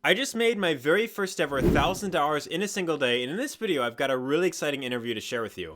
I just made my very first ever $1,000 in a single day, and in this video, I've got a really exciting interview to share with you.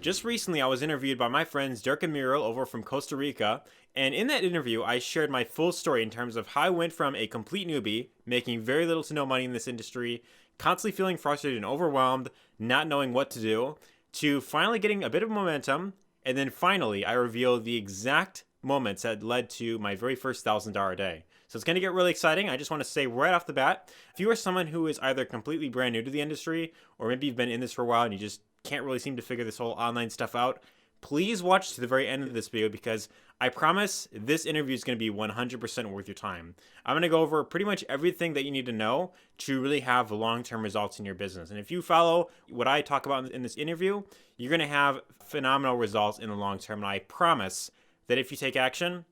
Just recently, I was interviewed by my friends Dirk and Muriel over from Costa Rica, and in that interview, I shared my full story in terms of how I went from a complete newbie, making very little to no money in this industry, constantly feeling frustrated and overwhelmed, not knowing what to do, to finally getting a bit of momentum, and then finally, I revealed the exact moments that led to my very first $1,000 day. So it's going to get really exciting. I just want to say right off the bat, if you are someone who is either completely brand new to the industry, or maybe you've been in this for a while and you just can't really seem to figure this whole online stuff out, please watch to the very end of this video because I promise this interview is going to be 100% worth your time. I'm going to go over pretty much everything that you need to know to really have long-term results in your business. And if you follow what I talk about in this interview, you're going to have phenomenal results in the long term. And I promise that if you take action,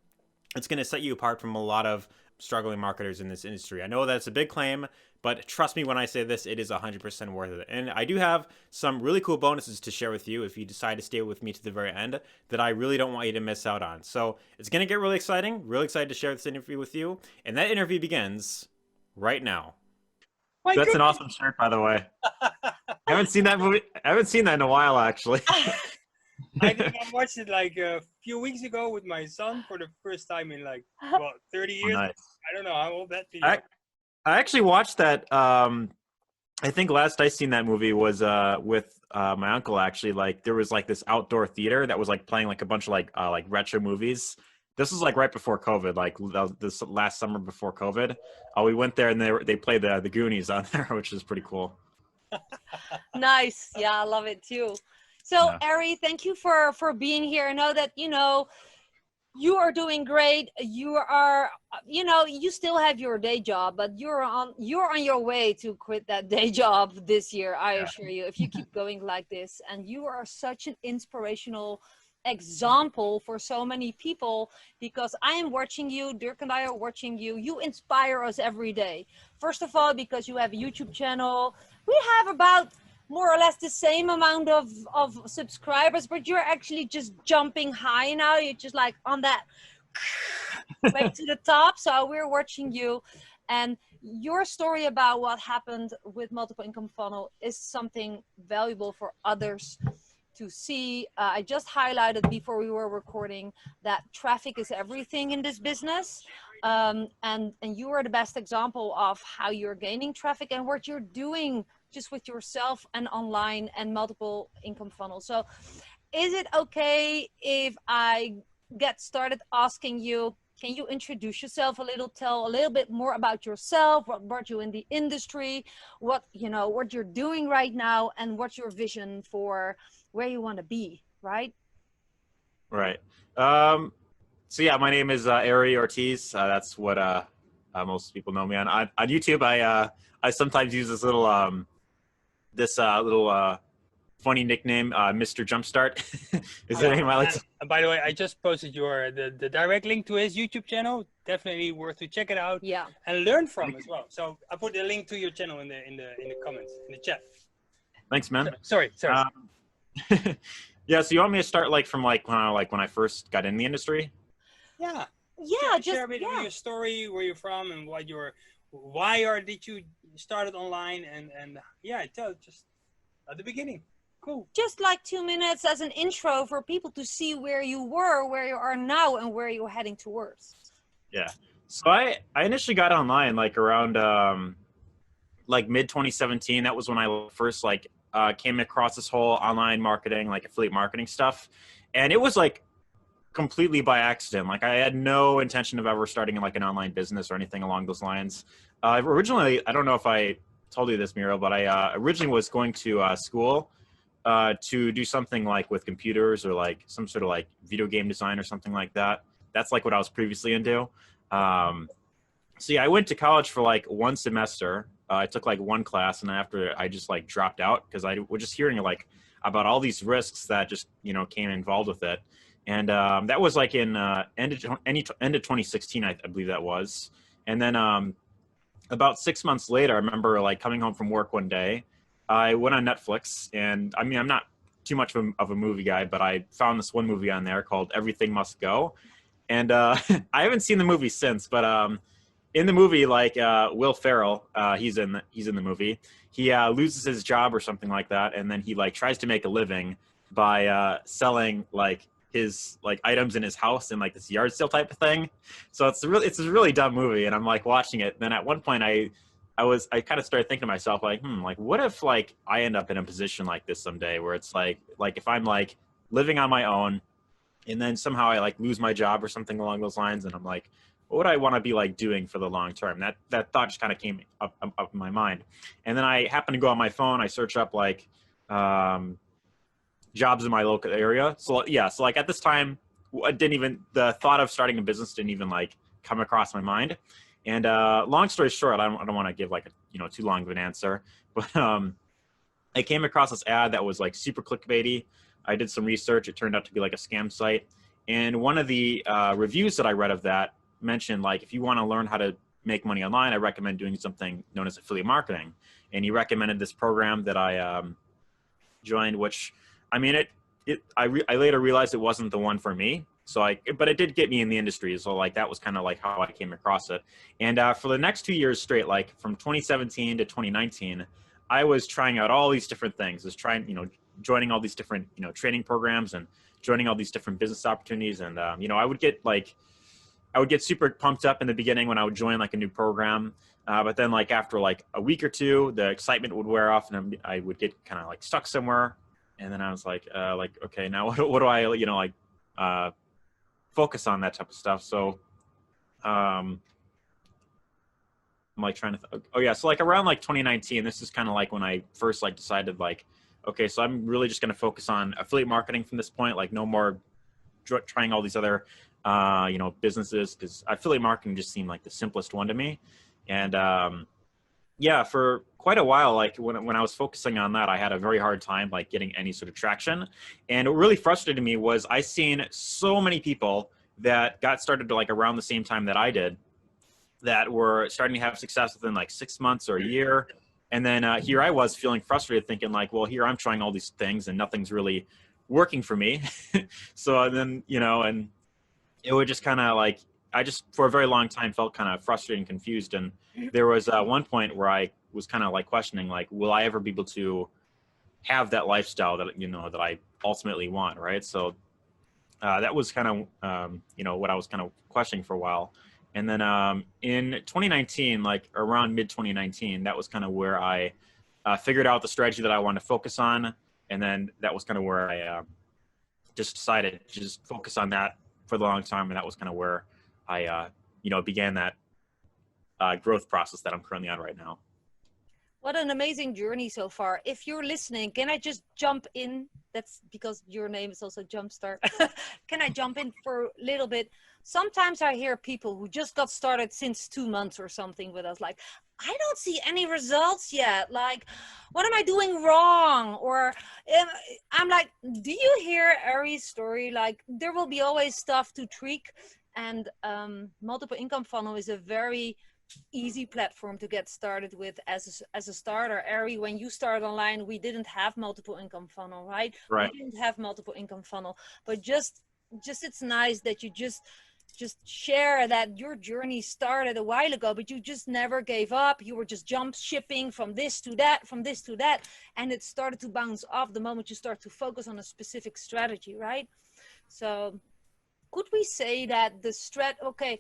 it's going to set you apart from a lot of struggling marketers in this industry. I know that's a big claim, but trust me when I say this, it is 100% worth it. And I do have some really cool bonuses to share with you if you decide to stay with me to the very end that I really don't want you to miss out on. So it's going to get really exciting. Really excited to share this interview with you. And that interview begins right now. My That's an goodness. awesome shirt, by the way. I haven't seen that movie. I haven't seen that in a while, actually. I think I watched it like a few weeks ago with my son for the first time in like 30 years. Nice. I don't know how old that be. I actually watched that. I think last I seen that movie was with my uncle. Actually, like there was like this outdoor theater that was like playing like a bunch of like retro movies. This was like right before COVID, like this last summer before COVID. We went there and they played the Goonies on there, which is pretty cool. Nice. Yeah, I love it too. So, Yeah. Ari, thank you for being here. I know that, you are doing great. You are, you still have your day job, but you're on your way to quit that day job this year. I assure you, if you keep going like this. And you are such an inspirational example for so many people, because I am watching you, Dirk and I are watching you. You inspire us every day. First of all, because you have a YouTube channel. We have about more or less the same amount of subscribers, but you're actually just jumping high now. You're just like on that way to the top. So we're watching you, and your story about what happened with multiple income funnel is something valuable for others to see. I just highlighted before we were recording that traffic is everything in this business. And you are the best example of how you're gaining traffic and what you're doing just with yourself and online and multiple income funnels. So is it okay if I get started asking you, can you introduce yourself a little, tell a little bit more about yourself, what brought you in the industry, what you're doing right now, and what's your vision for where you want to be, right? Right. So yeah, my name is Ari Ortiz. That's what most people know me on. On YouTube, I sometimes use this little funny nickname, Mr. Jumpstart. Is the name I like to... And by the way, I just posted the direct link to his YouTube channel. Definitely worth to check it out. Yeah. And learn from as well. So I put the link to your channel in the comments, in the chat. Thanks, man. Sorry. Yeah, so you want me to start from when I first got in the industry? Yeah. Yeah, Share a bit of your story, where you're from, and did you started online, and tell just at the beginning. Cool. Just like 2 minutes as an intro for people to see where you were, where you are now, and where you're heading towards. Yeah. So I initially got online around mid 2017. That was when I first came across this whole online marketing, affiliate marketing stuff, and it was completely by accident. I had no intention of ever starting an online business or anything along those lines. Originally, I don't know if I told you this, Muriel, but I originally was going to school to do something with computers or some sort of video game design or something like that. That's what I was previously into. So yeah, I went to college for one semester. I took one class, and after I just dropped out because I was just hearing about all these risks that just came involved with it. And that was in end of 2016, I believe that was. And then about 6 months later, I remember coming home from work one day. I went on Netflix, and I mean, I'm not too much of a movie guy, but I found this one movie on there called Everything Must Go. And I haven't seen the movie since, but in the movie, like Will Ferrell, he's in the movie. He loses his job or something like that, and then he like tries to make a living by selling like his like items in his house and like this yard sale type of thing. So it's a really dumb movie, and I'm like watching it. And then at one point, I kind of started thinking to myself like, like what if like I end up in a position like this someday where it's like if I'm like living on my own, and then somehow I like lose my job or something along those lines, and I'm like, what would I want to be like doing for the long term? That thought just kind of came up in my mind. And then I happened to go on my phone, I search up like jobs in my local area. So yeah, so like at this time, the thought of starting a business didn't even like come across my mind. And long story short, I don't want to give like a too long of an answer, but I came across this ad that was like super clickbaity. I did some research. It turned out to be like a scam site. And one of the reviews that I read of that mentioned like, if you want to learn how to make money online, I recommend doing something known as affiliate marketing. And he recommended this program that I joined, which I mean, I later realized it wasn't the one for me. So but it did get me in the industry. So like that was kind of like how I came across it. And for the next 2 years straight, like from 2017 to 2019, I was trying out all these different things. I was trying, joining all these different, training programs and joining all these different business opportunities. And, I would get super pumped up in the beginning when I would join like a new program. But then like after like a week or two, the excitement would wear off and I would get kind of like stuck somewhere. And then I was like, okay, now what do I, focus on, that type of stuff. So, I'm like trying to, oh yeah. So like around like 2019, this is kind of like when I first like decided like, okay, so I'm really just going to focus on affiliate marketing from this point, like no more trying all these other, businesses, because affiliate marketing just seemed like the simplest one to me. And, yeah, for quite a while, like when I was focusing on that, I had a very hard time like getting any sort of traction. And what really frustrated me was I seen so many people that got started to like around the same time that I did, that were starting to have success within like 6 months or a year. And then here I was feeling frustrated, thinking like, well, here I'm trying all these things and nothing's really working for me. So then, and it would just kind of like, I just for a very long time felt kind of frustrated and confused. And there was one point where I was kind of like questioning, like, will I ever be able to have that lifestyle that, that I ultimately want. Right. So that was kind of, what I was kind of questioning for a while. And then in 2019, like around mid 2019, that was kind of where I figured out the strategy that I wanted to focus on. And then that was kind of where I just decided to just focus on that for the long time. And that was kind of where I, began that growth process that I'm currently on right now. What an amazing journey so far. If you're listening, can I just jump in? That's because your name is also Jumpstart. Can I jump in for a little bit? Sometimes I hear people who just got started since 2 months or something with us, like, I don't see any results yet. Like, what am I doing wrong? Or I'm like, do you hear Ari's story? Like, there will be always stuff to tweak. And multiple income funnel is a very easy platform to get started with as a starter. Ari, when you started online, we didn't have multiple income funnel, right? Right. We didn't have multiple income funnel, but just it's nice that you just share that your journey started a while ago, but you just never gave up. You were just jump shipping from this to that, and it started to bounce off the moment you start to focus on a specific strategy, right? So could we say that the okay,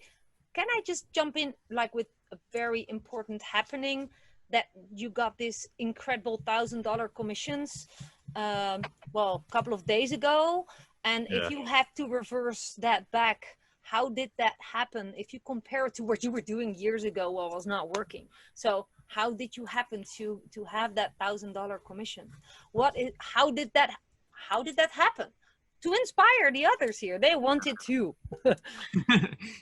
can I just jump in like with a very important happening, that you got this incredible $1,000 commissions, well, a couple of days ago. And Yeah. if you had to reverse that back, how did that happen? If you compare it to what you were doing years ago, well, it was not working. So how did you happen to have that $1,000 commission? How did that happen? To inspire the others here. They wanted to.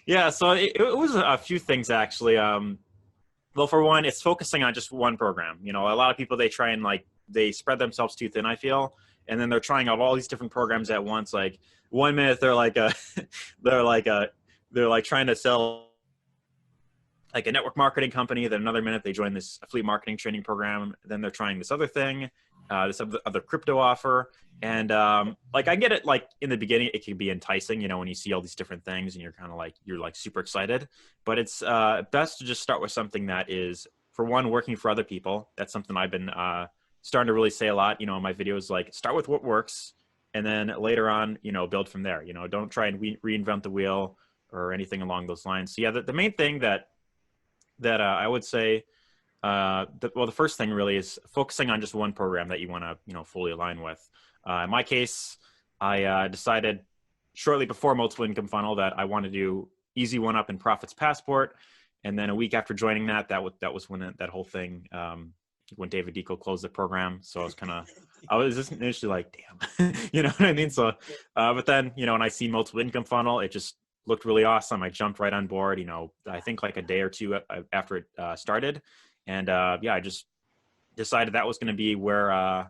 Yeah, so it was a few things actually. Well, for one, it's focusing on just one program. A lot of people, they try and they spread themselves too thin, I feel, and then they're trying out all these different programs at once. Like 1 minute they're trying to sell like a network marketing company. Then another minute they join this affiliate marketing training program. Then they're trying this other thing. this other crypto offer. And like I get it, like in the beginning, it can be enticing, you know, when you see all these different things and you're kind of like, you're like super excited. But it's best to just start with something that is, for one, working for other people. That's something I've been starting to really say a lot, you know, in my videos, like start with what works. And then later on, you know, build from there. You know, don't try and reinvent the wheel or anything along those lines. So yeah, the main thing that I would say, the first thing really is focusing on just one program that you want to, you know, fully align with. In my case, I decided shortly before Multiple Income Funnel that I want to do Easy One Up and Profits Passport. And then a week after joining that was when that whole thing, when David Deco closed the program. So I was just initially like, damn, you know what I mean? So, but then, you know, when I see Multiple Income Funnel, it just looked really awesome. I jumped right on board, you know, I think like a day or two after it started. And yeah, I just decided that was going to be where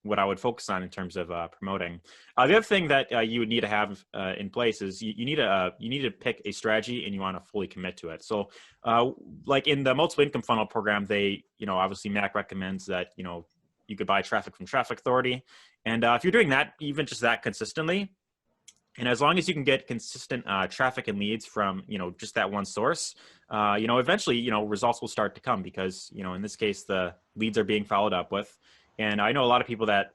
what I would focus on in terms of promoting. The other thing that you would need to have in place is you need to pick a strategy and you want to fully commit to it. So like in the Multiple Income Funnel program, they, you know, obviously Mac recommends that, you know, you could buy traffic from Traffic Authority. And if you're doing that, even just that consistently, and as long as you can get consistent traffic and leads from, you know, just that one source, you know, eventually, you know, results will start to come because, you know, in this case, the leads are being followed up with. And I know a lot of people that,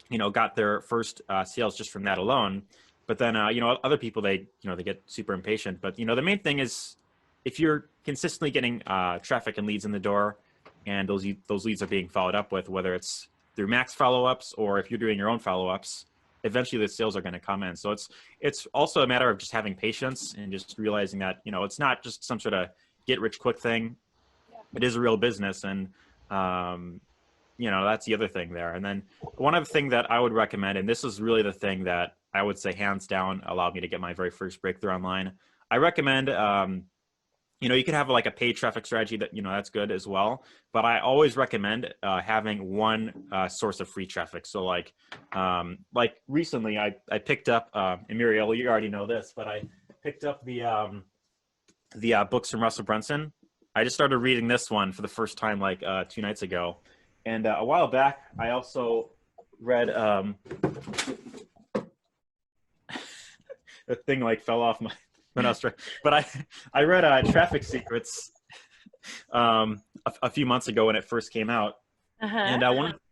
you know, got their first sales just from that alone. But then, you know, other people, they get super impatient. But, you know, the main thing is if you're consistently getting traffic and leads in the door and those leads are being followed up with, whether it's through Max follow-ups or if you're doing your own follow-ups, eventually the sales are going to come in. So it's also a matter of just having patience and just realizing that, you know, it's not just some sort of get rich quick thing. It is a real business. And, you know, that's the other thing there. And then one other thing that I would recommend, and this is really the thing that I would say hands down allowed me to get my very first breakthrough online. I recommend, you know, you could have like a paid traffic strategy that, you know, that's good as well. But I always recommend having one source of free traffic. So like recently I picked up, and Muriel, you already know this, but I picked up the books from Russell Brunson. I just started reading this one for the first time like 2 nights ago. And a while back, I also read the thing like fell off my nostril. But I read Traffic Secrets a few months ago when it first came out. And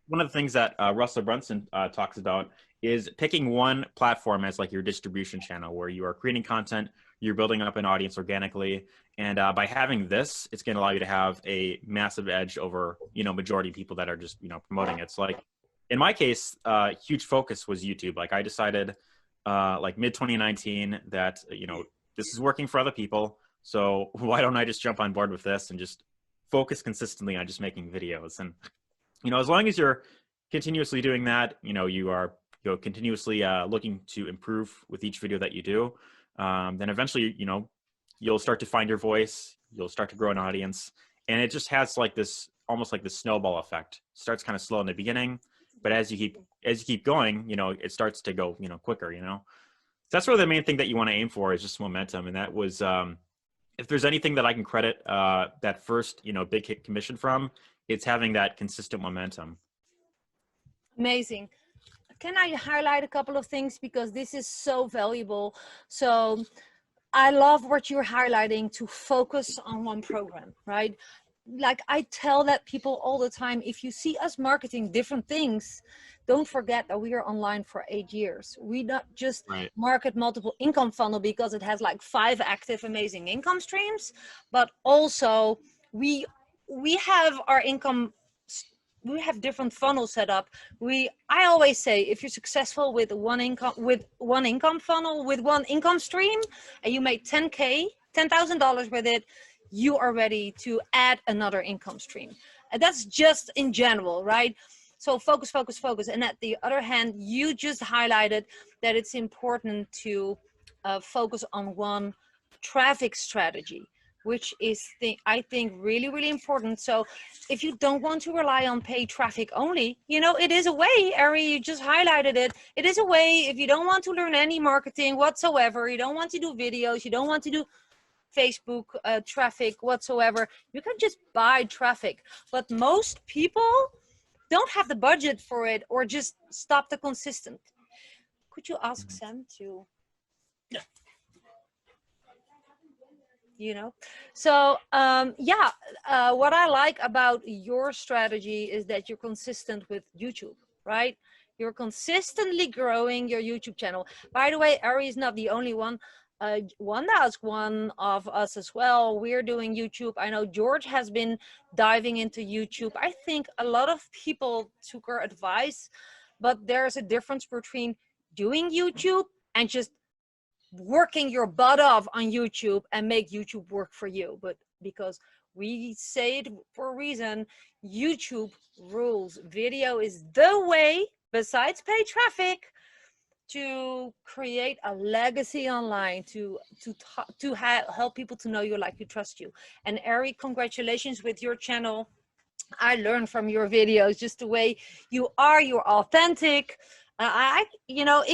one of the things that Russell Brunson talks about is picking one platform as like your distribution channel where you are creating content, you're building up an audience organically. And by having this, it's going to allow you to have a massive edge over, you know, majority of people that are just, you know, promoting it. It's like, in my case, huge focus was YouTube. Like I decided like mid 2019 that, you know, this is working for other people. So why don't I just jump on board with this and just focus consistently on just making videos? And, you know, as long as you're continuously doing that, you know, you are, you know, continuously looking to improve with each video that you do, then eventually, you know, you'll start to find your voice, you'll start to grow an audience. And it just has like this, almost like this snowball effect. It starts kind of slow in the beginning, but as you keep going, you know, it starts to go, you know, quicker, you know. So that's really the main thing that you want to aim for is just momentum. And that was, if there's anything that I can credit that first, you know, big hit commission from, it's having that consistent momentum. Amazing. Can I highlight a couple of things because this is so valuable? So I love what you're highlighting, to focus on one program, right? Like I tell that people all the time, if you see us marketing different things, don't forget that we are online for 8 years. We not just market Multiple Income Funnel because it has like 5 active amazing income streams, but also we have our income, we have different funnels set up. I always say, if you're successful with one income funnel, with one income stream, and you make $10,000 with it, you are ready to add another income stream. And that's just in general, right? So focus, focus, focus. And at the other hand, you just highlighted that it's important to focus on one traffic strategy, which is, I think, really, really important. So if you don't want to rely on paid traffic only, you know, it is a way, Ari, you just highlighted it. It is a way, if you don't want to learn any marketing whatsoever, you don't want to do videos, you don't want to do Facebook traffic whatsoever, you can just buy traffic. But most people don't have the budget for it or just stop the consistent. Could you ask Sam to? Yeah. You know, so what I like about your strategy is that you're consistent with YouTube, right? You're consistently growing your YouTube channel. By the way, Ari is not the only one. Wanda's one of us as well. We're doing YouTube. I know George has been diving into YouTube. I think a lot of people took our advice, but there's a difference between doing YouTube and just working your butt off on YouTube and make YouTube work for you. But because we say it for a reason, YouTube rules. Video is the way, besides paid traffic, to create a legacy online, to help people to know you, like you, trust you. And Ari, congratulations with your channel. I learned from your videos just the way you are. You're authentic. You know,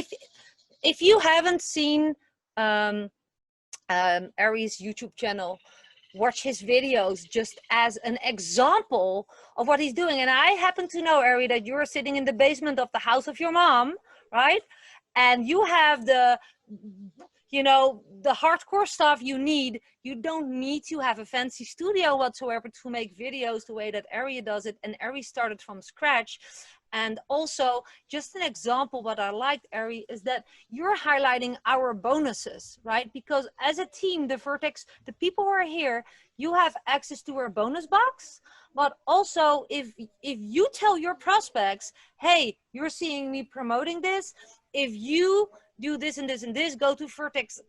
if you haven't seen Ari's YouTube channel, watch his videos just as an example of what he's doing. And I happen to know, Ari, that you're sitting in the basement of the house of your mom, right? And you have the, you know, the hardcore stuff you need. You don't need to have a fancy studio whatsoever to make videos the way that Ari does it. And Ari started from scratch. And also, just an example, what I liked, Ari, is that you're highlighting our bonuses, right? Because as a team, the Vertex, the people who are here, you have access to our bonus box. But also, if you tell your prospects, hey, you're seeing me promoting this, if you do this and this and this, go to Vertex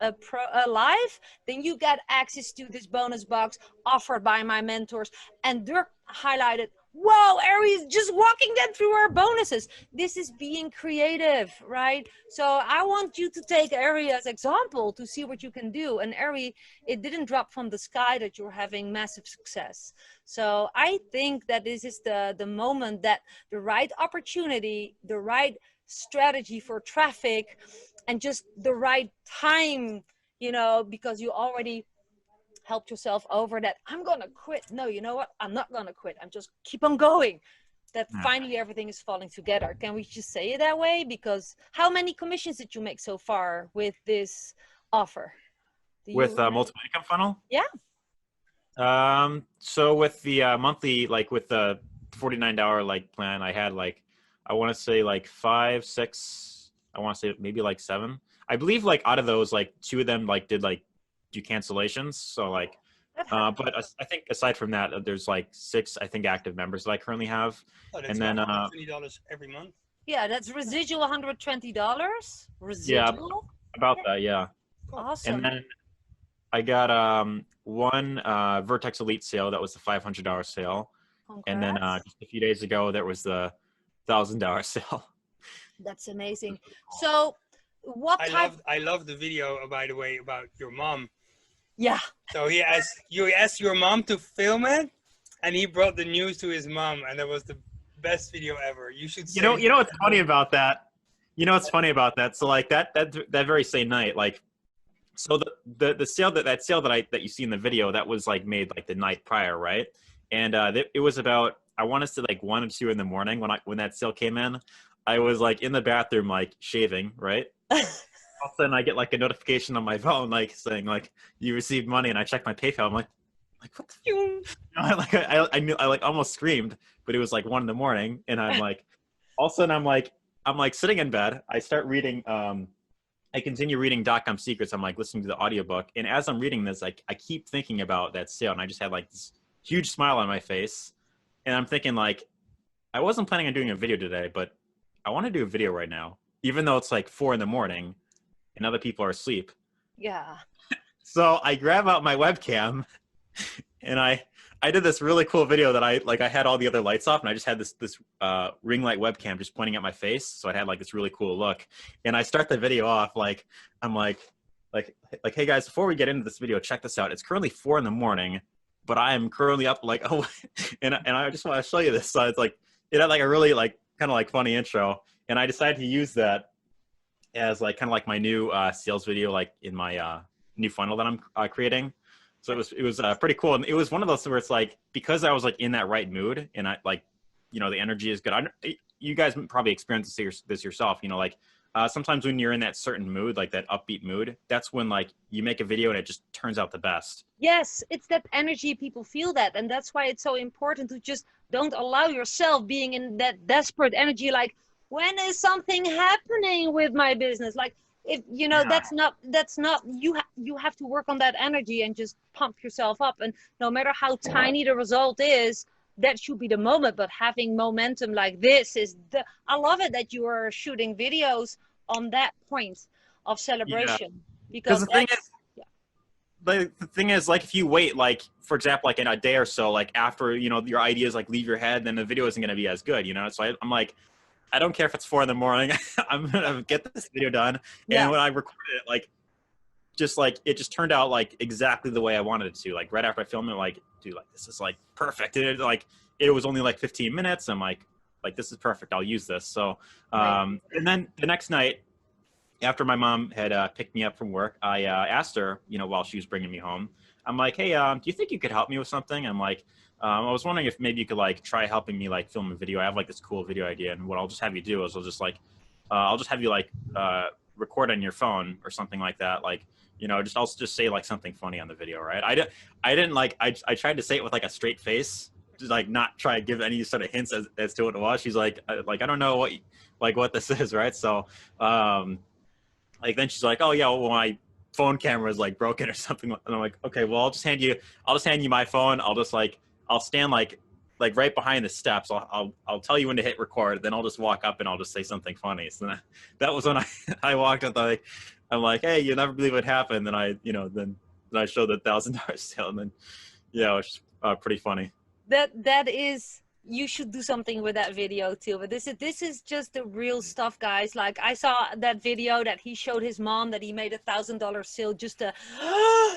Live, then you get access to this bonus box offered by my mentors. And Dirk highlighted, whoa, Ari is just walking them through our bonuses. This is being creative, right? So I want you to take Ari as example to see what you can do. And Ari, it didn't drop from the sky that you're having massive success. So I think that this is the moment that the right opportunity, the right strategy for traffic, and just the right time, you know, because you already helped yourself over that. I'm gonna quit. No, you know what? I'm not gonna quit. I'm just keep on going. That finally everything is falling together. Can we just say it that way? Because how many commissions did you make so far with this offer? With multiple income funnel? Yeah. So with the monthly, like with the $49 like plan, I had like, I want to say like 5, 6, I want to say maybe like 7. I believe like out of those, like 2 of them like did like do cancellations. So like, but I think aside from that, there's like 6, I think, active members that I currently have. Oh, that's and then $20 every month. Yeah, that's residual $120. Residual. Yeah, about that. Yeah. Awesome. And then I got one Vertex Elite sale. That was the $500 sale. Congrats. And then just a few days ago, there was the $1,000 sale. That's amazing. So what type? I love the video, by the way, about your mom. Yeah. So you asked your mom to film it, and he brought the news to his mom, and that was the best video ever. You should. You know what's funny about that? You know what's funny about that? So like that very same night, like, so the sale that you see in the video, that was like made like the night prior, right? And it was about, I want to say like 1 or 2 in the morning when that sale came in. I was like in the bathroom, like shaving, right? All of a sudden I get like a notification on my phone, like saying like you received money, and I check my PayPal. I'm like what the you know, I like almost screamed, but it was like 1 in the morning, and I'm like, all of a sudden I'm like sitting in bed. I start reading, I continue reading .com Secrets. I'm like listening to the audiobook, and as I'm reading this, I keep thinking about that sale, and I just had like this huge smile on my face, and I'm thinking like, I wasn't planning on doing a video today, but I want to do a video right now, even though it's like 4 in the morning and other people are asleep. Yeah. So I grab out my webcam, and I did this really cool video that I had all the other lights off, and I just had this ring light webcam just pointing at my face. So I had like this really cool look, and I start the video off like, I'm like, hey guys, before we get into this video, check this out. It's currently 4 in the morning, but I am currently up like, oh, and I just want to show you this. So it's like, it had like a really like kind of like funny intro, and I decided to use that as like kind of like my new sales video, like in my new funnel that I'm creating. So it was pretty cool, and it was one of those where it's like, because I was like in that right mood, and I like you know, the energy is good. You guys probably experienced this yourself, you know, like sometimes when you're in that certain mood, like that upbeat mood, that's when like you make a video and it just turns out the best. Yes, it's that energy, people feel that, and that's why it's so important to just don't allow yourself being in that desperate energy, like, when is something happening with my business? Like, if you know, Yeah. that's not you have to work on that energy and just pump yourself up, and no matter how tiny the result is, that should be the moment. But having momentum like this is I love it that you are shooting videos on that point of celebration, because Because the thing is, like, if you wait, like, for example, like in a day or so, like after, you know, your ideas like leave your head, then the video isn't going to be as good, you know? So I'm like, I don't care if it's 4 a.m. I'm going to get this video done. Yeah. And when I recorded it, like, it just turned out like exactly the way I wanted it to. Like right after I filmed it, like, dude, like this is like perfect. And it was only like 15 minutes. I'm like this is perfect. I'll use this. So, and then the next night, after my mom had picked me up from work, I asked her, you know, while she was bringing me home, I'm like, hey, do you think you could help me with something? I'm like, I was wondering if maybe you could like try helping me like film a video. I have like this cool video idea, and what I'll just have you do is I'll just have you like record on your phone or something like that. Like, you know, I'll just say like something funny on the video, right? I tried to say it with like a straight face, just like not try to give any sort of hints as to what it was. She's like I don't know what this is, right? So, like then she's like, oh yeah, well my phone camera is like broken or something, and I'm like, okay, well I'll just hand you my phone. I'll stand like right behind the steps. I'll tell you when to hit record. Then I'll just walk up and I'll just say something funny. So that was when I walked up. I'm like, hey, you'll never believe what happened. Then I showed the $1,000 sale, and then yeah, it was pretty funny. That is, you should do something with that video too. But this is just the real stuff, guys. Like, I saw that video that he showed his mom that he made $1,000 sale, just to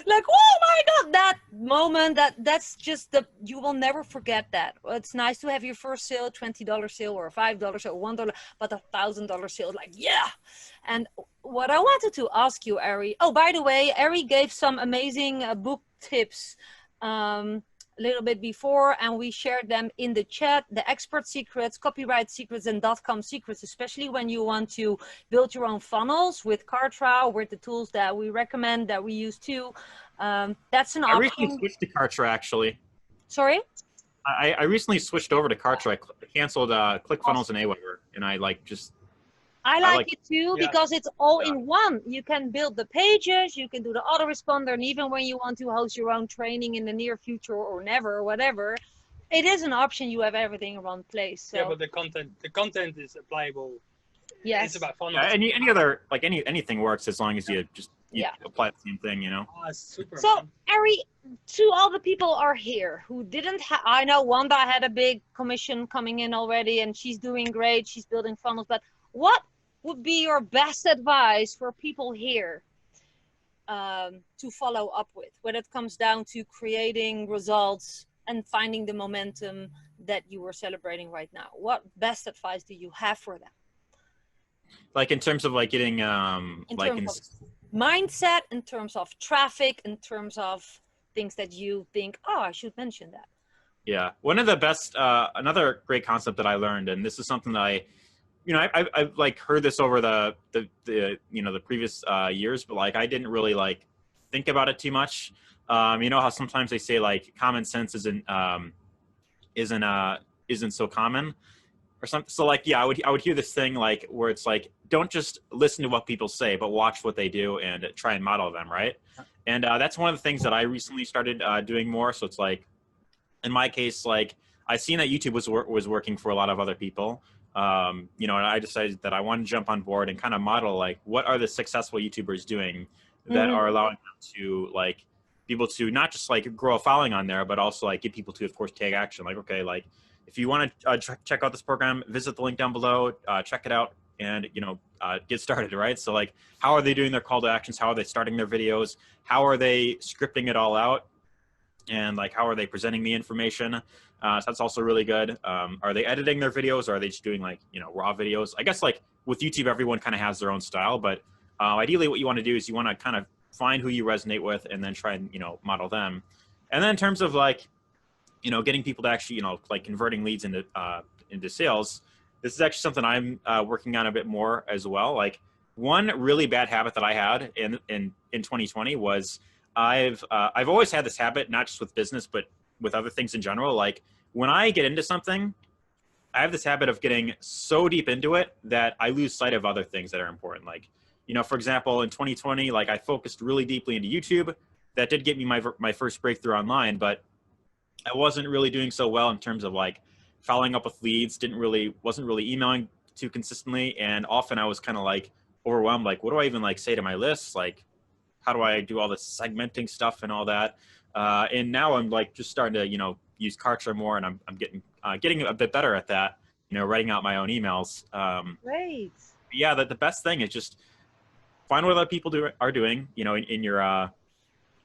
like, oh my god, that moment, that's just you will never forget that. It's nice to have your first sale, $20 sale or $5 or $1, but $1,000 sale, like, yeah. And what I wanted to ask you, Ari, oh, by the way, Ari gave some amazing book tips a little bit before, and we shared them in the chat. The expert secrets, copyright secrets, and .com secrets, especially when you want to build your own funnels with Kartra, with the tools that we recommend, that we use too. That's an option. I recently switched to Kartra, actually. Sorry? I recently switched over to Kartra. I canceled ClickFunnels and Aweber, and I like it too, because it's all in one. You can build the pages, you can do the autoresponder, and even when you want to host your own training in the near future or never or whatever, it is an option. You have everything in one place. So. Yeah, but the content is applicable. Yes. It's about fun. Yeah, any other, like anything works as long as you apply the same thing, you know. Oh, super so fun. Ari, to all the people are here who didn't I know Wanda had a big commission coming in already, and she's doing great. She's building funnels, but what would be your best advice for people here to follow up with when it comes down to creating results and finding the momentum that you are celebrating right now? What best advice do you have for them? Like in terms of like getting mindset, in terms of traffic, in terms of things that you think, oh, I should mention that. Yeah, one of the best, another great concept that I learned, and this is something that I've like heard this over the previous years, but like I didn't really like think about it too much. You know how sometimes they say like common sense isn't so common or something. So like, yeah, I would hear this thing like where it's like, don't just listen to what people say, but watch what they do and try and model them, right? And that's one of the things that I recently started doing more. So it's like, in my case, like I seen that YouTube was working for a lot of other people. And I decided that I want to jump on board and kind of model like what are the successful YouTubers doing that are allowing them to like people to not just like grow a following on there, but also like get people to, of course, take action. Like, okay, like if you want to check out this program, visit the link down below, check it out, and get started, right? So like, how are they doing their call to actions? How are they starting their videos? How are they scripting it all out? And like, how are they presenting the information? So that's also really good. Are they editing their videos, or are they just doing like, raw videos? I guess like with YouTube, everyone kind of has their own style, but ideally what you want to do is you want to kind of find who you resonate with and then try and, model them. And then in terms of like, getting people to actually, like converting leads into into sales, this is actually something I'm working on a bit more as well. Like one really bad habit that I had in 2020 was I've always had this habit, not just with business, but with other things in general. Like when I get into something, I have this habit of getting so deep into it that I lose sight of other things that are important. Like, you know, for example, in 2020, like I focused really deeply into YouTube. That did get me my first breakthrough online, but I wasn't really doing so well in terms of like following up with leads. Wasn't really emailing too consistently, and often I was kind of like overwhelmed. Like, what do I even like say to my lists? Like, how do I do all this segmenting stuff and all that? And now I'm like just starting to, you know, use Kartra more, and I'm getting a bit better at that. You know, writing out my own emails. Great. Yeah, the best thing is just find what other people are doing. You know, in your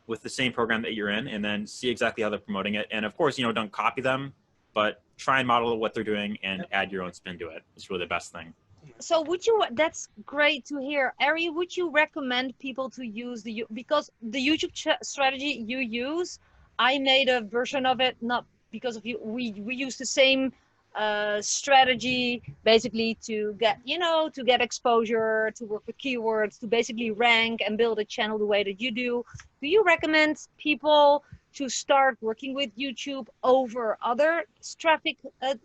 with the same program that you're in, and then see exactly how they're promoting it. And of course, you know, don't copy them, but try and model what they're doing and add your own spin to it. It's really the best thing. So that's great to hear. Ari, would you recommend people to use because the YouTube strategy you use, I made a version of it, not because of you, we use the same strategy basically to get, you know, to get exposure, to work with keywords, to basically rank and build a channel the way that you do. Do you recommend people to start working with YouTube over other traffic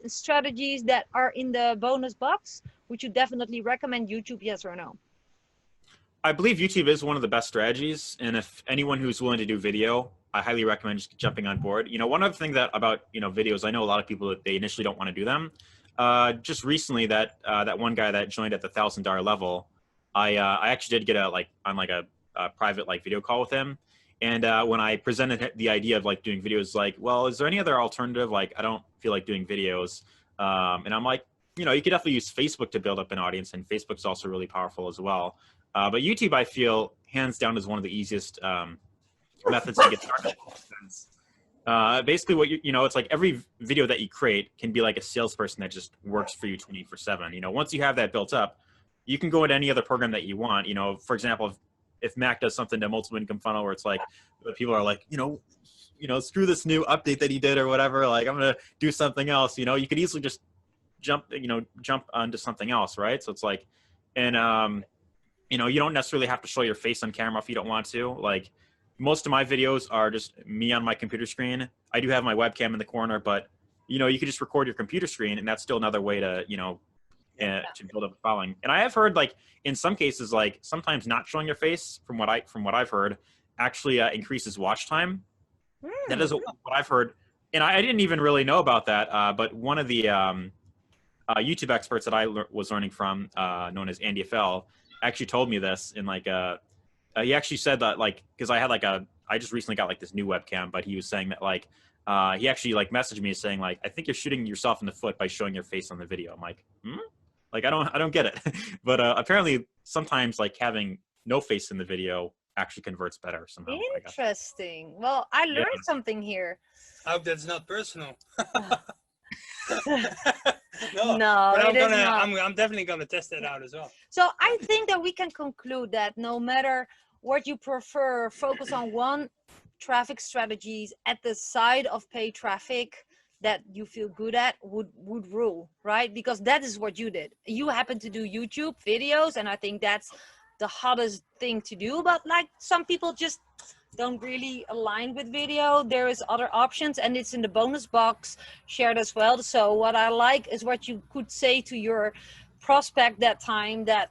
strategies that are in the bonus box? Would you definitely recommend YouTube, yes or no? I believe YouTube is one of the best strategies, and if anyone who's willing to do video, I highly recommend just jumping on board. You know, one other thing about, you know, videos, I know a lot of people that they initially don't want to do them. Just recently, that one guy that joined at the $1,000 level, I actually did get a private like video call with him. And when I presented the idea of like doing videos, like, well, is there any other alternative? Like, I don't feel like doing videos. And I'm like, you know, you could definitely use Facebook to build up an audience, and Facebook's also really powerful as well. But YouTube, I feel, hands down, is one of the easiest methods to get started. Basically, what you know, it's like every video that you create can be like a salesperson that just works for you 24/7. You know, once you have that built up, you can go into any other program that you want. You know, for example, if Mac does something to multiple income funnel where it's like people are like, you know, screw this new update that he did or whatever. Like, I'm gonna do something else. You know, you could easily just jump onto something else, right? So it's like, and you know, you don't necessarily have to show your face on camera if you don't want to. Like, most of my videos are just me on my computer screen. I do have my webcam in the corner, but you know, you could just record your computer screen, and that's still another way to, you know, to build up a following. And I have heard, like, in some cases, like sometimes not showing your face, from what I've heard, actually increases watch time. That is what I've heard, and I didn't even really know about that. But one of the YouTube experts that I was learning from, known as Andy FL, actually told me this. In like he actually said that, like, because I just recently got like this new webcam, but he was saying that like he actually like messaged me saying like, I think you're shooting yourself in the foot by showing your face on the video. I'm like, like I don't get it. But apparently sometimes like having no face in the video actually converts better somehow. Interesting. Well, I learned something here. I hope that's not personal. No, but it is not. I'm definitely gonna test that out as well. So I think that we can conclude that no matter what you prefer, focus on one traffic strategies at the side of paid traffic that you feel good at would rule, right? Because that is what you did. You happen to do YouTube videos, and I think that's the hottest thing to do. But like, some people just don't really align with video. There is other options, and it's in the bonus box shared as well. So what I like is what you could say to your prospect that time, that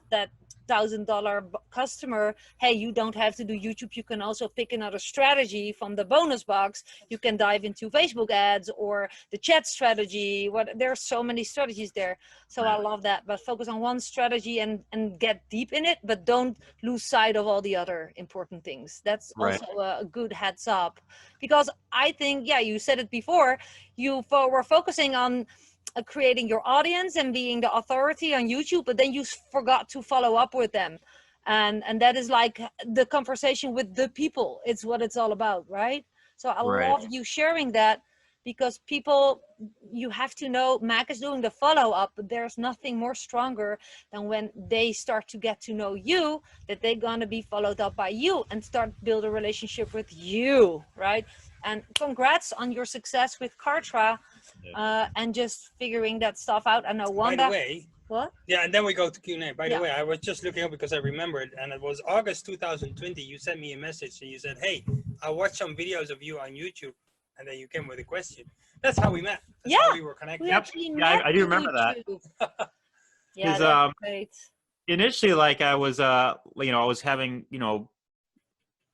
$1,000 customer, hey, you don't have to do YouTube. You can also pick another strategy from the bonus box. You can dive into Facebook ads or the chat strategy. There are so many strategies there. So I love that. But focus on one strategy and get deep in it, but don't lose sight of all the other important things. That's also a good heads up, because I think, yeah, you said it before, you were focusing on creating your audience and being the authority on YouTube, but then you forgot to follow up with them. And that is like the conversation with the people. It's what it's all about, right? So I love you sharing that, because people, you have to know, Mac is doing the follow-up, but there's nothing more stronger than when they start to get to know you, that they're gonna be followed up by you and start build a relationship with you, right? And congrats on your success with Kartra. and just figuring that stuff out. I know By Wanda. the way, What? yeah, and then we go to Q&A. By the Yeah. way, I was just looking up because I remembered, and it was August 2020. You sent me a message and you said, "Hey, I watched some videos of you on YouTube," and then you came with a question. That's how we met. That's how Yeah, we were connected. We Yep. actually Yeah, met I do on remember that. YouTube. Yeah, 'Cause, that's great. Initially, like I was, I was having,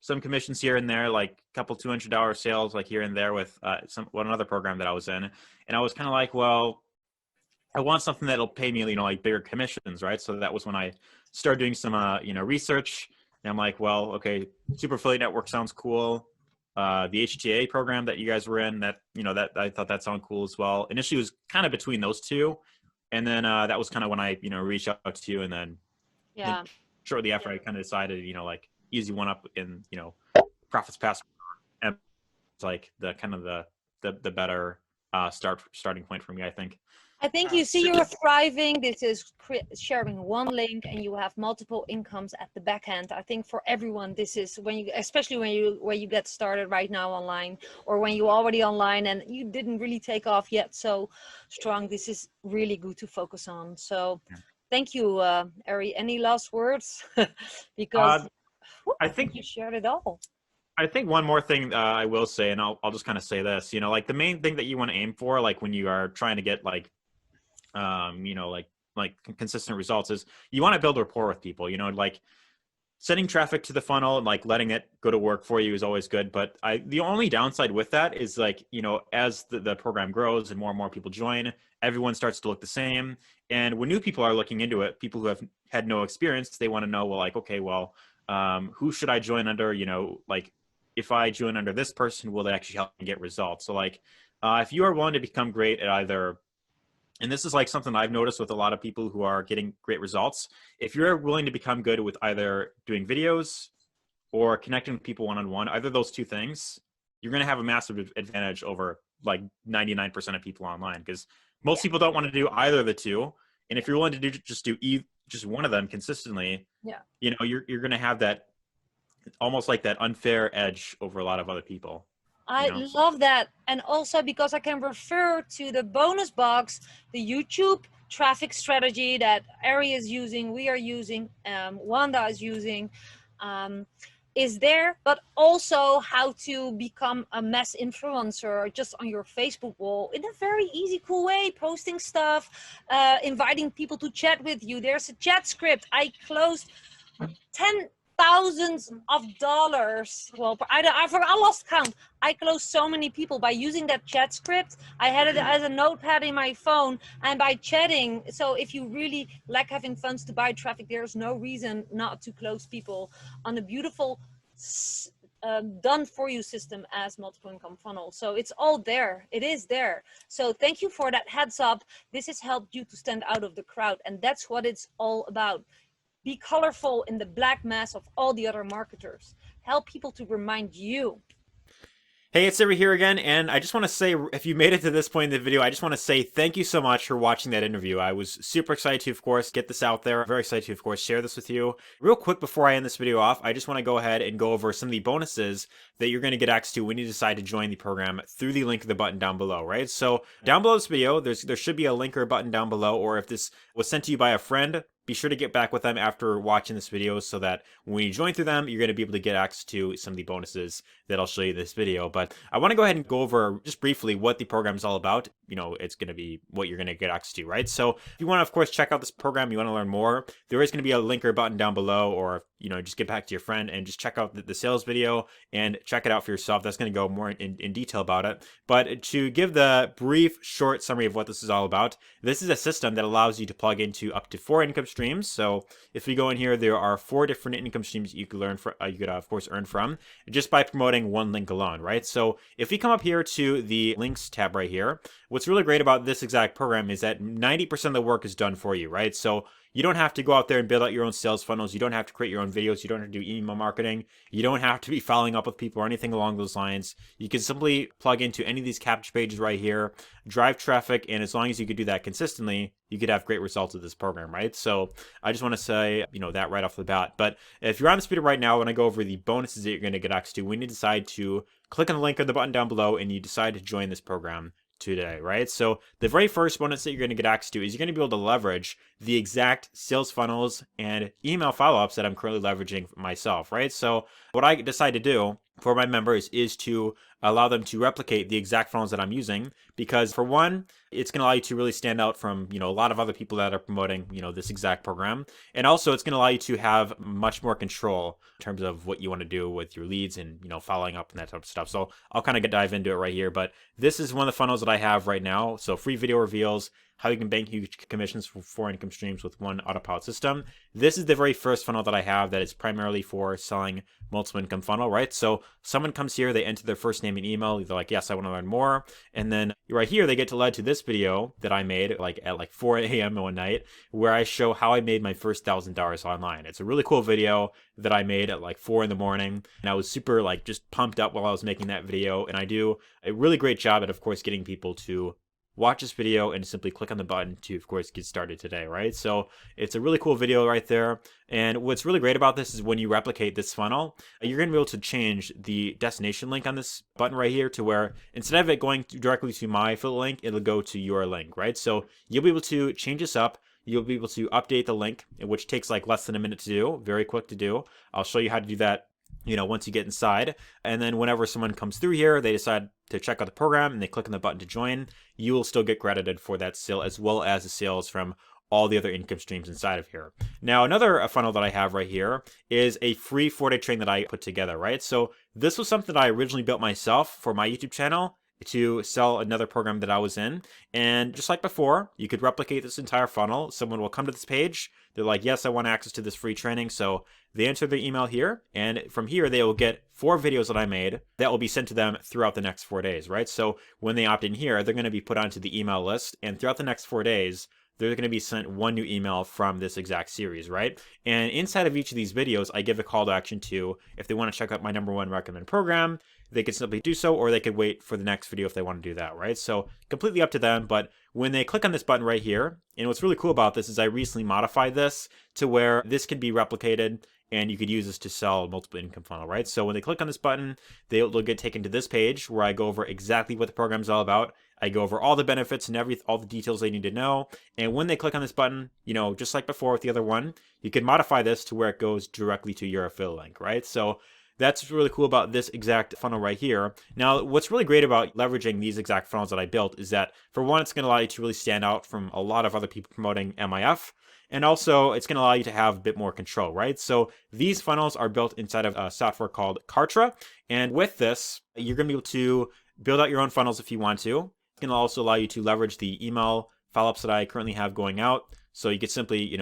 some commissions here and there, like a couple $200 sales, like here and there with one other program that I was in, and I was kind of like, well, I want something that'll pay me, like bigger commissions, right? So that was when I started doing some, research, and I'm like, well, okay, Super Affiliate Network sounds cool. The HTA program that you guys were in, that that I thought that sounded cool as well. Initially, it was kind of between those two, and then that was kind of when I reached out to you, and then Yeah. shortly after I kind of decided, like easy one up in Profits Pass, and it's like the kind of the better starting point for me, I think. I think you see you're thriving. This is sharing one link, and you have multiple incomes at the back end. I think for everyone, this is especially when you get started right now online, or when you're already online and you didn't really take off yet so strong. This is really good to focus on. So, thank you, Ari. Any last words? Because I think you shared it all. I think one more thing I will say, and I'll just kind of say this, like the main thing that you want to aim for, like when you are trying to get like consistent results, is you want to build rapport with people. Like sending traffic to the funnel and like letting it go to work for you is always good. But the only downside with that is like, as the program grows and more people join, everyone starts to look the same. And when new people are looking into it, people who have had no experience, they want to know, well, like, okay, well, who should I join under? Like if I join under this person, will they actually help me get results? So like, if you are willing to become great at either, and this is like something I've noticed with a lot of people who are getting great results, if you're willing to become good with either doing videos or connecting with people one-on-one, either of those two things, you're going to have a massive advantage over like 99% of people online, because most people don't want to do either of the two. And if you're willing to do just one of them consistently, you're going to have that almost like that unfair edge over a lot of other people. I love that. And also because I can refer to the bonus box, the YouTube traffic strategy that Ari is using, we are using, Wanda is using, is there, but also how to become a mass influencer just on your Facebook wall in a very easy, cool way, posting stuff, inviting people to chat with you. There's a chat script. I closed 10 thousands of dollars. Well, I lost count. I closed so many people by using that chat script. I had it as a notepad in my phone and by chatting. So if you really like having funds to buy traffic, there's no reason not to close people on a beautiful done for you system as multiple income funnel. So it's all there. It is there. So thank you for that heads up. This has helped you to stand out of the crowd, and that's what it's all about. Be colorful in the black mass of all the other marketers. Help people to remind you. Hey, it's Dirk here again, and I just want to say, if you made it to this point in the video, I just want to say thank you so much for watching that interview. I was super excited to, of course, get this out there. Very excited to, of course, share this with you. Real quick before I end this video off, I just want to go ahead and go over some of the bonuses that you're going to get access to when you decide to join the program through the link in the button down below, right? So down below this video, there should be a link or a button down below, or if this was sent to you by a friend, be sure to get back with them after watching this video so that when you join through them, you're going to be able to get access to some of the bonuses that I'll show you in this video. But I want to go ahead and go over just briefly what the program is all about. It's going to be what you're going to get access to, right? So if you want to, of course, check out this program, you want to learn more, there is going to be a link or a button down below, or, just get back to your friend and just check out the sales video and check it out for yourself. That's going to go more in detail about it. But to give the brief, short summary of what this is all about, this is a system that allows you to plug into up to 4 income streams. So if we go in here, there are 4 different income streams that you could of course earn from just by promoting one link alone, right? So if we come up here to the links tab right here, what's really great about this exact program is that 90% of the work is done for you, right? So you don't have to go out there and build out your own sales funnels. You don't have to create your own videos. You don't have to do email marketing. You don't have to be following up with people or anything along those lines. You can simply plug into any of these capture pages right here, drive traffic, and as long as you could do that consistently, you could have great results with this program, right? So I just want to say, that right off the bat. But if you're on this video right now, when I go over the bonuses that you're going to get access to, when you decide to click on the link or the button down below and you decide to join this program, today, right? So the very first bonus that you're going to get access to is you're going to be able to leverage the exact sales funnels and email follow-ups that I'm currently leveraging myself, right? So what I decide to do for my members is to allow them to replicate the exact funnels that I'm using, because for one, it's going to allow you to really stand out from, a lot of other people that are promoting, this exact program. And also it's going to allow you to have much more control in terms of what you want to do with your leads and, following up and that type of stuff. So I'll kind of dive into it right here, but this is one of the funnels that I have right now. So free video reveals, how you can bank huge commissions for 4 income streams with one autopilot system. This is the very first funnel that I have that is primarily for selling multiple income funnel, right? So someone comes here, they enter their first name and email. They're like, yes, I want to learn more. And then right here, they get to lead to this video that I made at 4 a.m. one night, where I show how I made my first $1,000 online. It's a really cool video that I made at 4 in the morning. And I was super just pumped up while I was making that video. And I do a really great job at, of course, getting people to watch this video and simply click on the button to, of course, get started today, right? So it's a really cool video right there. And what's really great about this is when you replicate this funnel, you're going to be able to change the destination link on this button right here to where instead of it going directly to my affiliate link, it'll go to your link, right? So you'll be able to change this up. You'll be able to update the link, which takes less than a minute to do, very quick to do. I'll show you how to do that once you get inside. And then whenever someone comes through here, they decide to check out the program and they click on the button to join, you will still get credited for that sale as well as the sales from all the other income streams inside of here. Now, another funnel that I have right here is a free 4-day training that I put together, right? So this was something that I originally built myself for my YouTube channel to sell another program that I was in. And just like before, you could replicate this entire funnel. Someone will come to this page. They're like, yes, I want access to this free training. So they enter their email here. And from here, they will get 4 videos that I made that will be sent to them throughout the next 4 days, right? So when they opt in here, they're going to be put onto the email list. And throughout the next 4 days, they're going to be sent one new email from this exact series, right? And inside of each of these videos, I give a call to action to, if they want to check out my #1 recommended program, they could simply do so, or they could wait for the next video if they want to do that, right? So completely up to them. But when they click on this button right here, and what's really cool about this is I recently modified this to where this can be replicated and you could use this to sell multiple income funnel, right? So when they click on this button, they'll get taken to this page where I go over exactly what the program is all about. I go over all the benefits and all the details they need to know. And when they click on this button, just like before with the other one, you can modify this to where it goes directly to your affiliate link, right? So that's really cool about this exact funnel right here. Now, what's really great about leveraging these exact funnels that I built is that, for one, it's going to allow you to really stand out from a lot of other people promoting MIF. And also, it's going to allow you to have a bit more control, right? So these funnels are built inside of a software called Kartra. And with this, you're going to be able to build out your own funnels if you want to. It's going to also allow you to leverage the email follow-ups that I currently have going out. So you could simply,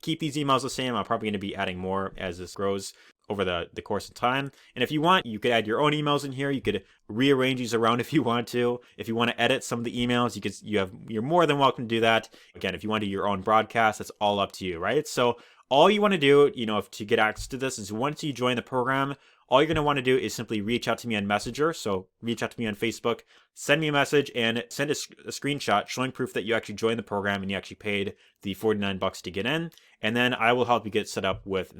keep these emails the same. I'm probably going to be adding more as this grows over the course of time. And if you want, you could add your own emails in here. You could rearrange these around if you want to. If you want to edit some of the emails, you're more than welcome to do that. Again, if you want to do your own broadcast, that's all up to you, right? So all you want to do, to get access to this is once you join the program, all you're going to want to do is simply reach out to me on Messenger. So reach out to me on Facebook, send me a message, and send a screenshot showing proof that you actually joined the program and you actually paid the $49 to get in. And then I will help you get set up with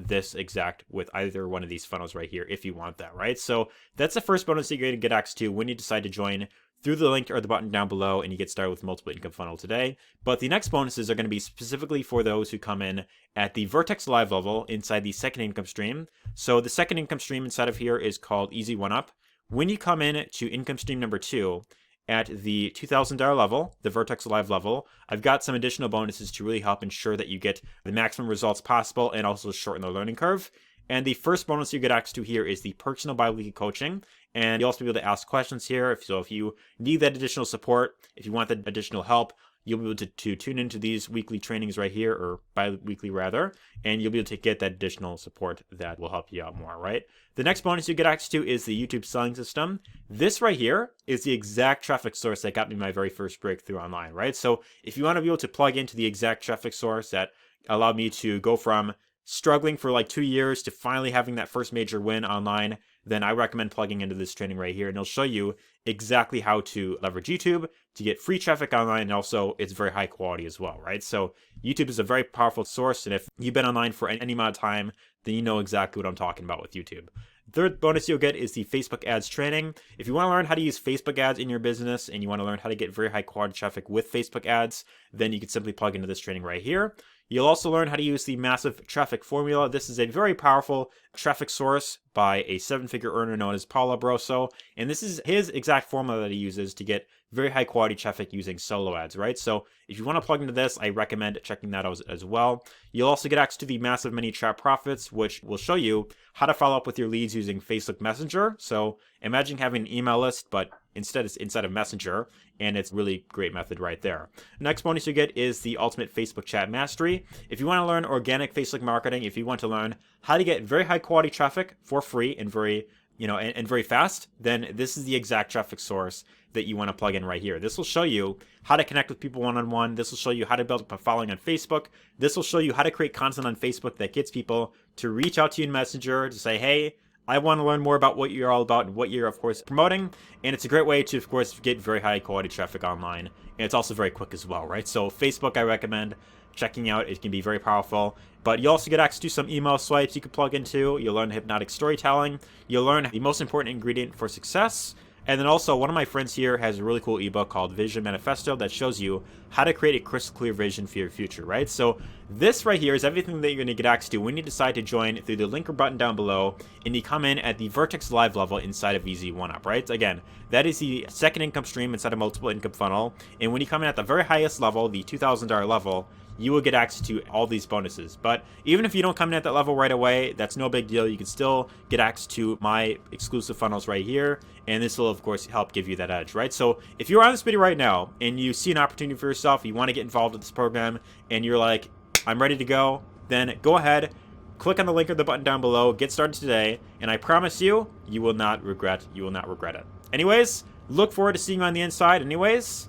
with either one of these funnels right here if you want that, right? So that's the first bonus that you're going to get access to when you decide to join through the link or the button down below, and you get started with multiple income funnel today. But the next bonuses are going to be specifically for those who come in at the Vertex Live level inside the second income stream. So the second income stream inside of here is called Easy One Up. When you come in to income stream number 2 at the $2,000 level, the Vertex Live level, I've got some additional bonuses to really help ensure that you get the maximum results possible and also shorten the learning curve. And the first bonus you get access to here is the personal bi-weekly coaching. And you'll also be able to ask questions here. If you need that additional support, if you want that additional help, you'll be able to tune into these weekly trainings right here, or bi-weekly rather, and you'll be able to get that additional support that will help you out more, right? The next bonus you get access to is the YouTube selling system. This right here is the exact traffic source that got me my very first breakthrough online, right? So if you want to be able to plug into the exact traffic source that allowed me to go from struggling for 2 years to finally having that first major win online, then I recommend plugging into this training right here, and it'll show you exactly how to leverage YouTube to get free traffic online, and also it's very high quality as well, right? So YouTube is a very powerful source, and if you've been online for any amount of time, then you know exactly what I'm talking about with YouTube. Third bonus you'll get is the Facebook ads training. If you want to learn how to use Facebook ads in your business and you want to learn how to get very high quality traffic with Facebook ads, then you can simply plug into this training right here. You'll also learn how to use the massive traffic formula. This is a very powerful traffic source by a 7-figure earner known as Paulo Brosso. And this is his exact formula that he uses to get very high quality traffic using solo ads, right? So if you want to plug into this, I recommend checking that out as well. You'll also get access to the massive mini chat profits, which will show you how to follow up with your leads using Facebook Messenger. So imagine having an email list, but instead it's inside of Messenger, and it's a really great method right there. Next bonus you get is the ultimate Facebook chat mastery. If you want to learn organic Facebook marketing, if you want to learn how to get very high quality traffic for free and very and very fast, then this is the exact traffic source that you want to plug in right here. This will show you how to connect with people one-on-one. This will show you how to build up a following on Facebook. This will show you how to create content on Facebook that gets people to reach out to you in Messenger to say, hey, I want to learn more about what you're all about and what you're, of course, promoting. And it's a great way to, of course, get very high quality traffic online. And it's also very quick as well, right? So Facebook, I recommend checking out. It can be very powerful. But you also get access to some email swipes you can plug into. You'll learn hypnotic storytelling. You'll learn the most important ingredient for success. And then also, one of my friends here has a really cool ebook called Vision Manifesto that shows you how to create a crystal clear vision for your future, right? So this right here is everything that you're going to get access to when you decide to join through the link or button down below and you come in at the Vertex Live level inside of VZ1Up, right? Again, that is the second income stream inside of multiple income funnel. And when you come in at the very highest level, the $2,000 level, you will get access to all these bonuses. But even if you don't come in at that level right away, that's no big deal. You can still get access to my exclusive funnels right here. And this will, of course, help give you that edge, right? So if you're on this video right now and you see an opportunity for yourself, you want to get involved with this program, and you're like, I'm ready to go, then go ahead, click on the link or the button down below, get started today, and I promise you, you will not regret it. Anyways, look forward to seeing you on the inside. Anyways,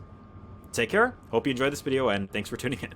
take care. Hope you enjoyed this video, and thanks for tuning in.